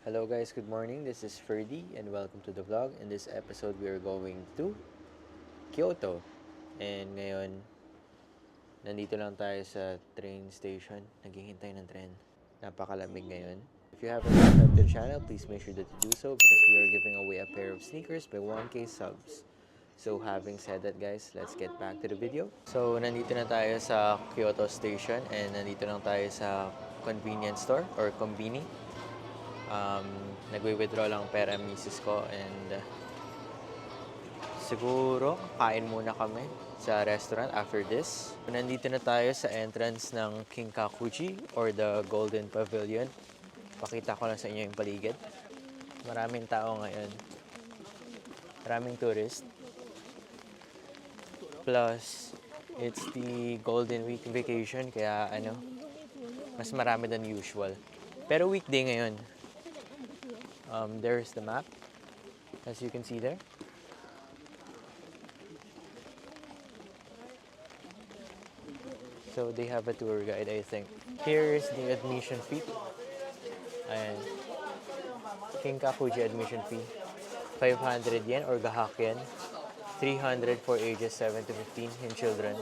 Hello guys, good morning. This is Ferdy and welcome to the vlog. In this episode, we are going to Kyoto. And ngayon, nandito lang tayo sa train station. Naghihintay ng tren. Napakalamig ngayon. If you haven't subscribed to the channel, please make sure that you do so because we are giving away a pair of sneakers by 1K subs. So having said that guys, let's get back to the video. So nandito na tayo sa Kyoto station and nandito lang tayo sa convenience store or kombini. Nagwi-withdraw lang pera ang misis ko and siguro kain muna kami sa restaurant after this. Nandito na tayo sa entrance ng Kinkakuji or the Golden Pavilion. Pakita ko lang sa inyo yung paligid. Maraming tao ngayon. Maraming tourist. Plus, it's the Golden Week vacation kaya mas marami than usual. Pero weekday ngayon. There's the map, as you can see there. So they have a tour guide, I think. Here is the admission fee. Ayan. Kinkakuji admission fee. 500 yen or gahak yen. 300 for ages 7 to 15 in children.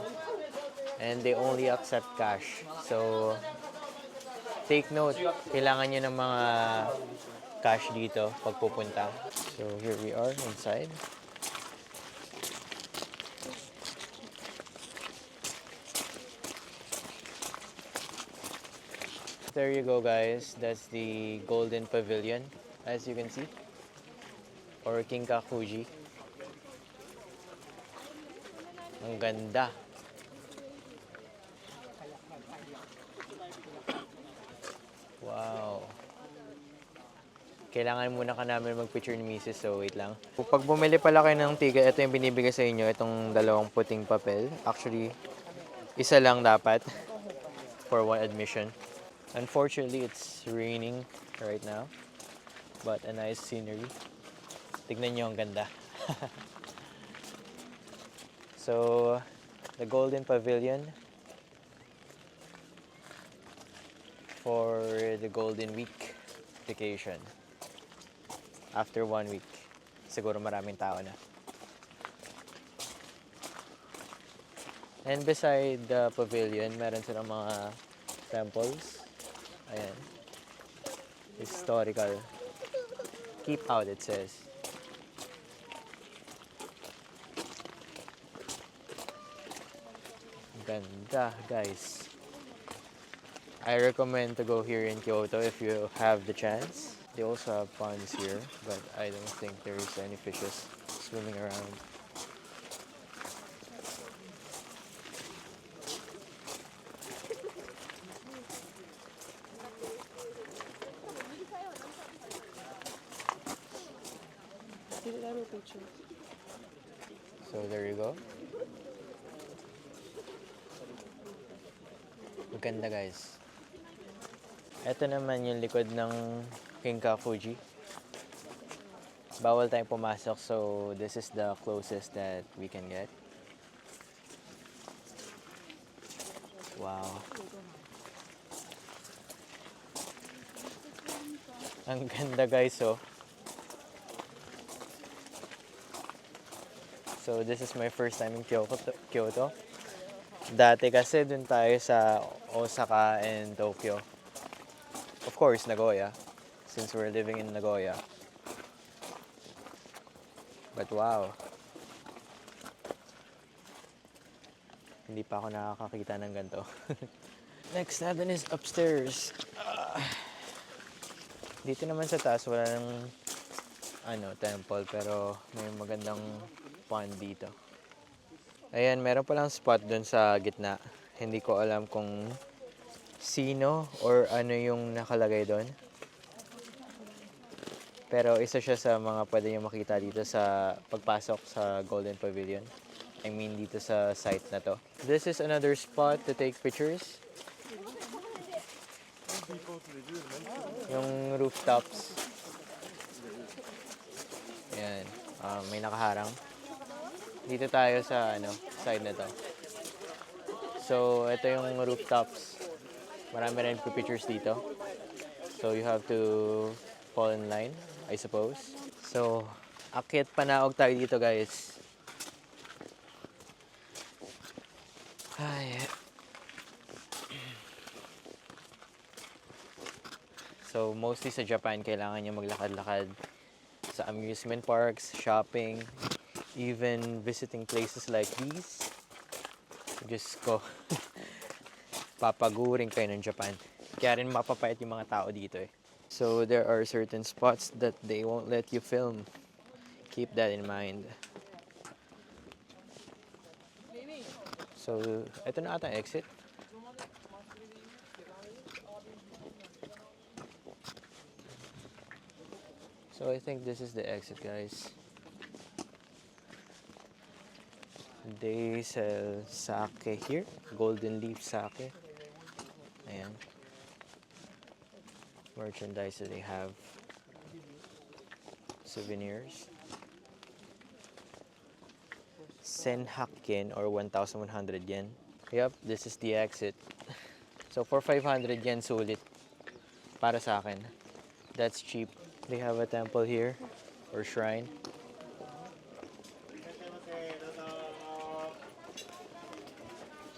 And they only accept cash. So, take note, kailangan nyo ng mga cash dito pag pupunta. So here we are inside. There you go guys, that's the Golden Pavilion as you can see, or Kinkakuji. Ang ganda. Wow. Kailangan muna ka namin mag-picture ni Mrs. So, wait lang. Pag bumili pala kayo ng ticket, ito yung binibigay sa inyo, itong dalawang puting papel. Actually, isa lang dapat for one admission. Unfortunately, it's raining right now. But a nice scenery. Tignan nyo ang ganda. So, the Golden Pavilion for the Golden Week vacation. After 1 week, siguro maraming tao na. And beside the pavilion, meron silang mga temples. Ayan. Historical. Keep out, it says. Ganda, guys. I recommend to go here in Kyoto if you have the chance. They also have ponds here, but I don't think there's any fishes swimming around. So there you go. Maganda guys. Ito naman yung likod ng Kinkakuji. Bawal tayong pumasok, so this is the closest that we can get. Wow. Ang ganda guys, oh. So this is my first time in Kyoto. Dati kasi dun tayo sa Osaka and Tokyo. Of course, Nagoya, since we're living in Nagoya. But wow. Hindi pa ako nakakakita ng ganito. Next natin is upstairs. Dito naman sa taas wala nang temple pero may magandang pond dito. Ayan, meron palang spot dun sa gitna. Hindi ko alam kung sino or ano yung nakalagay doon. Pero isa siya sa mga pwede nyo makita dito sa pagpasok sa Golden Pavilion. I mean dito sa site na to. This is another spot to take pictures. Yung rooftops. Ayan, may nakaharang. Dito tayo sa side na to. So, ito yung rooftops. Marami rin pictures dito. So, you have to fall in line, I suppose. So, akit panaog tayo dito, guys. Ay. So, mostly sa Japan, kailangan nyo maglakad-lakad sa amusement parks, shopping, even visiting places like these. Diyos ko, papaguring kayo ng Japan. Kaya rin mapapait yung mga tao dito eh. So, there are certain spots that they won't let you film. Keep that in mind. So, ito na ata exit. So, I think this is the exit, guys. They sell sake here. Golden leaf sake. Ayan. Merchandise that they have. Souvenirs. Senhakken or 1,100 yen. Yep, this is the exit. So for 500 yen sulit para sa akin. That's cheap. They have a temple here or shrine.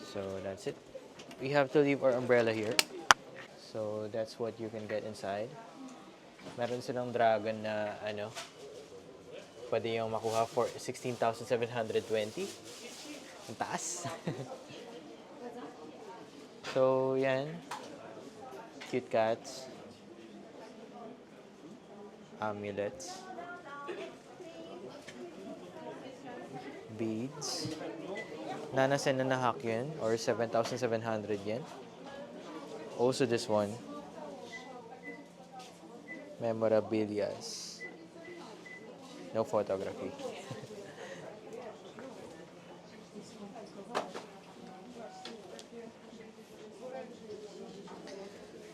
So that's it. We have to leave our umbrella here. So that's what you can get inside. Meron silang dragon na ano, pwede yung makuha for 16,720. Ang taas. So, yan. Cute cats. Amulets. Beads. Nanasen na nahak yun, or 7,700 yen. Also this one. Memorabilias. No photography.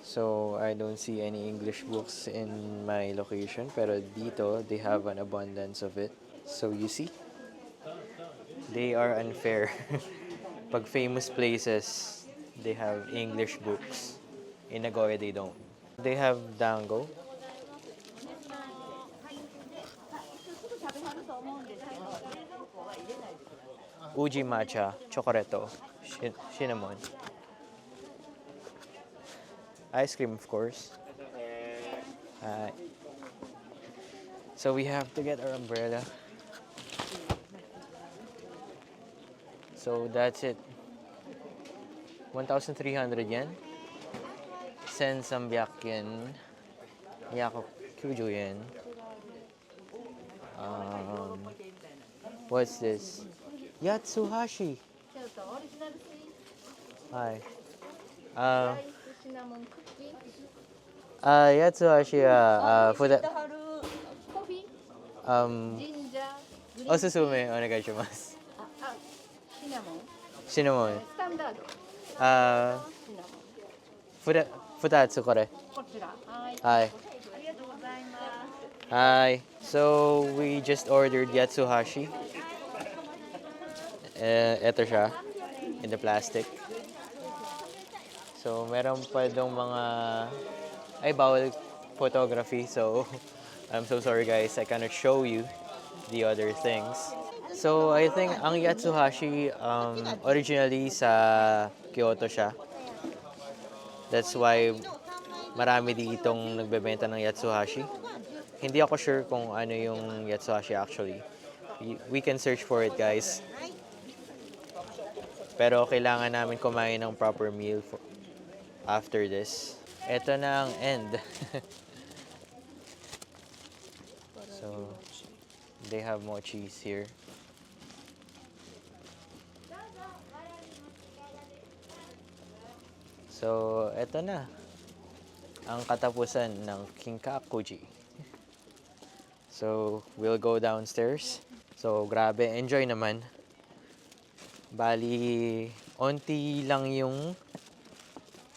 So, I don't see any English books in my location, pero dito, they have an abundance of it. So, you see? They are unfair. Pag famous places, they have English books. In Nagoya, they don't. They have dango. Uji matcha, chocoreto, cinnamon. Ice cream, of course. So we have to get our umbrella. So that's it. 1,300 yen. Sen Sambiak yen. Miyako Kuju yen. What's this? Yatsuhashi. Hi. Yatsuhashi for the osusume onegaishimasu. Cinnamon. Futatsu kore. Hi. Hi. So we just ordered yatsuhashi. Ito siya in the plastic. So meron pa dong mga bawal photography, so I'm so sorry guys, I cannot show you the other things. So I think ang yatsuhashi originally sa Kyoto siya. That's why marami ditong nagbebenta ng yatsuhashi. Hindi ako sure kung ano yung yatsuhashi actually. We can search for it, guys. Pero kailangan namin kumain ng proper meal after this. Ito na ang end. So, they have mochis here. So, ito na ang katapusan ng Kinkakuji. So, we'll go downstairs. So, grabe, enjoy naman. Bali, onti lang yung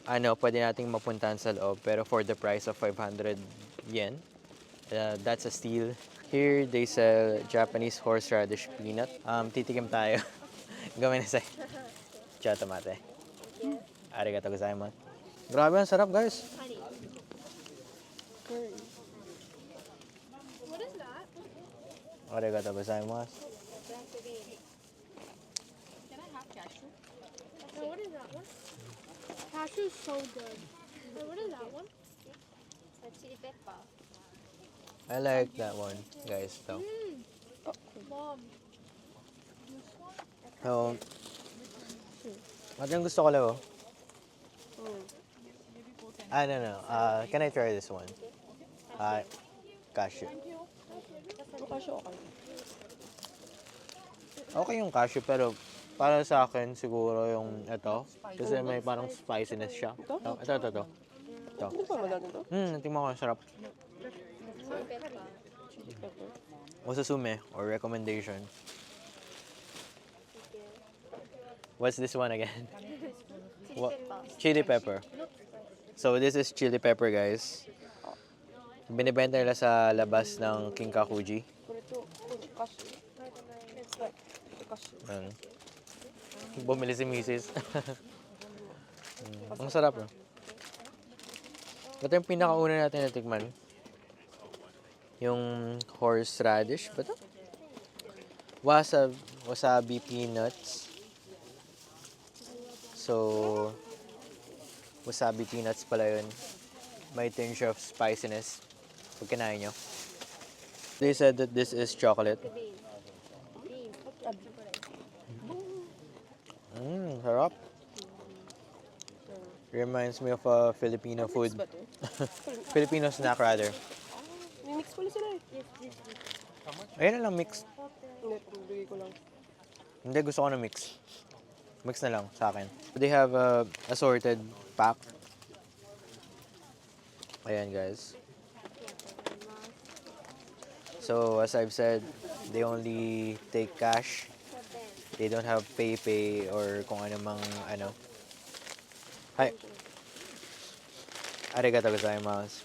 pwede nating mapuntahan sa loob, pero for the price of 500 yen, that's a steal. Here, they sell Japanese horseradish peanut. Titikim tayo. Gomenasai. Chatomate. Arigatou gozaimasu. Grabe, ang sarap, guys. Arigatou gozaimasu. Can I have cashew? Now, what is that one? Cashew's so good. Wait, what is that one? Chili pepper. I like that one, guys, though. Mom. So, what yung gusto ko lang, oh? No. Can I try this one? Cashew. Okay yung cashew, pero para sa akin, siguro yung ito. Kasi may parang spiciness siya. Ito. Hindi pa magaling to? Tingnan ko, sarap. Chili pepper. Osusume or recommendation. What's this one again? Chili pepper. So this is chili pepper, guys. Binibenta nila sa labas ng Kinkakuji. Puro cashew. Cashew. Ayan. Bumili si Mrs. Ang sarap, no? Ito yung pinakauna natin na tikman. Yung horseradish ba ito? Wasabi peanuts. So, wasabi peanuts pala yun. May tinge of spiciness. Pag kinain nyo. They said that this is chocolate. Sarap. Reminds me of Filipino food. Mix ba to? Filipino snack rather. May mix pala sila eh. Ayun na lang, mix. Hindi, bigay ko lang. Hindi, gusto ko na mix. Mix na lang sa akin. They have a assorted pack. Ayan, guys. So, as I've said, they only take cash. They don't have PayPay or kung ano mang ano. Hi. Arigatou gozaimasu.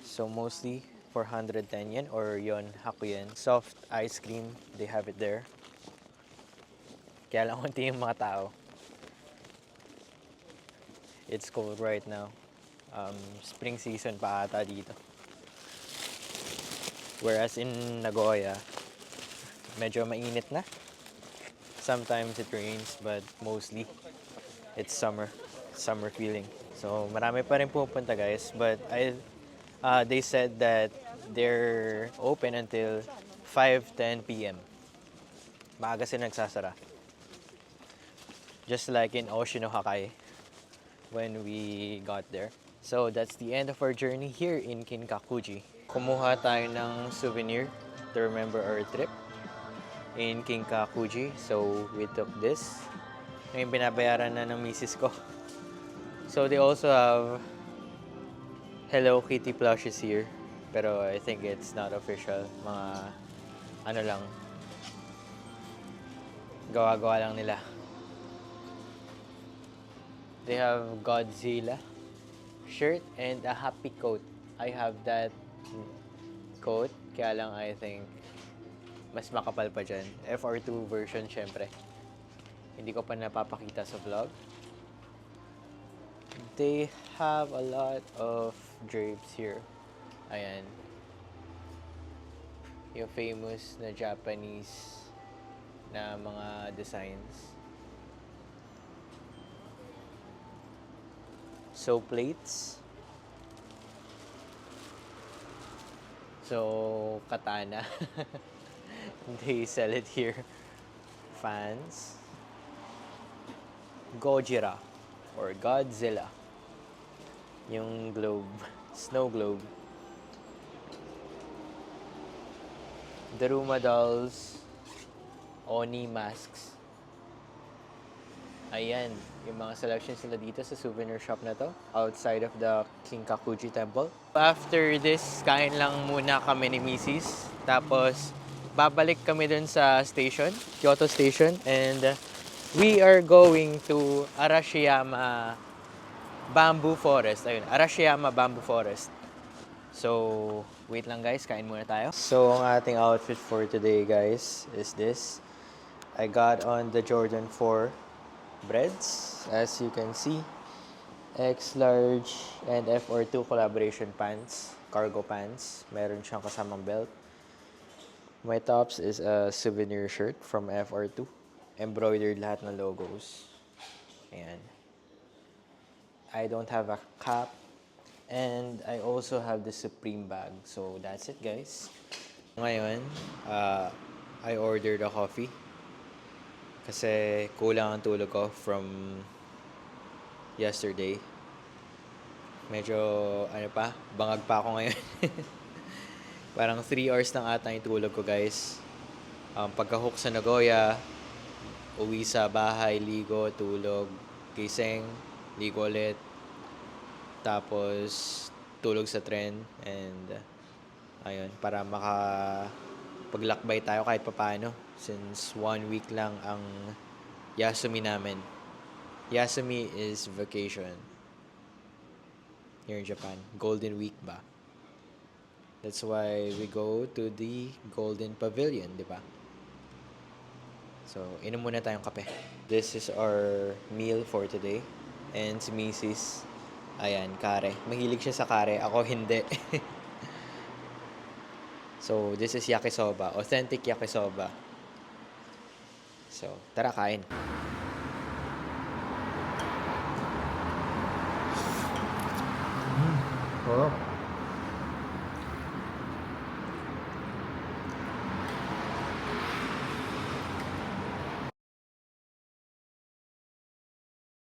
So mostly 410 yen or yon hakuyen. Soft ice cream, they have it there. Kaya lang konti yung mga tao. It's cold right now. Spring season pa ata dito. Whereas in Nagoya, medyo mainit na. Sometimes it rains, but mostly it's summer feeling. So marami pa rin pupunta, guys, but they said that they're open until 5:10 p.m. Maaga sila nagsasara. Just like in Oshinohakai when we got there. So that's the end of our journey here in Kinkakuji. Kumuha tayo ng souvenir to remember our trip in Kinkakuji. So we took this. Ngayon binabayaran na ng misis ko. So they also have Hello Kitty plushes here. Pero I think it's not official. Mga ano lang. Gawa-gawa lang nila. They have Godzilla shirt and a happy coat. I have that coat. Kaya lang I think mas makapal pa dyan. FR2 version syempre. Hindi ko pa napapakita sa vlog. They have a lot of drapes here. Ayan. Yung famous na Japanese na mga designs. So plates. So katana. They sell it here. Fans. Gojira or Godzilla. Yung globe, snow globe. Daruma dolls, Oni masks. Ayan, yung mga selections nila dito sa souvenir shop na to, outside of the Kinkakuji Temple. After this, kain lang muna kami ni Mrs. Tapos, babalik kami dun sa station, Kyoto Station, and we are going to Arashiyama Bamboo Forest. Ayun, Arashiyama Bamboo Forest. So, wait lang guys, kain muna tayo. So, ang ating outfit for today guys is this. I got on the Jordan 4 breads, as you can see. X large and FR2 collaboration pants, cargo pants. Meron siyang kasamang belt. My tops is a souvenir shirt from FR2. Embroidered lahat ng logos. Ayan. I don't have a cap. And I also have the Supreme bag. So, that's it, guys. Ngayon, I ordered a coffee. Kasi kulang ang tulog ko from yesterday. Medyo, bangag pa ako ngayon. Parang 3 hours lang ata yung tulog ko, guys. Pagka-hook sa Nagoya, uwi sa bahay, ligo, tulog, gising, ligo ulit. Tapos, tulog sa tren. And, ayun, para paglakbay tayo kahit papaano. Since 1 week lang ang Yasumi namin. Yasumi is vacation. Here in Japan. Golden Week ba? That's why we go to the Golden Pavilion, di ba? So, inom muna tayong kape. This is our meal for today. And si Mrs. Ayan, kare. Mahilig siya sa kare. Ako hindi. So, this is yakisoba. Authentic yakisoba. So, tara kain. Oh.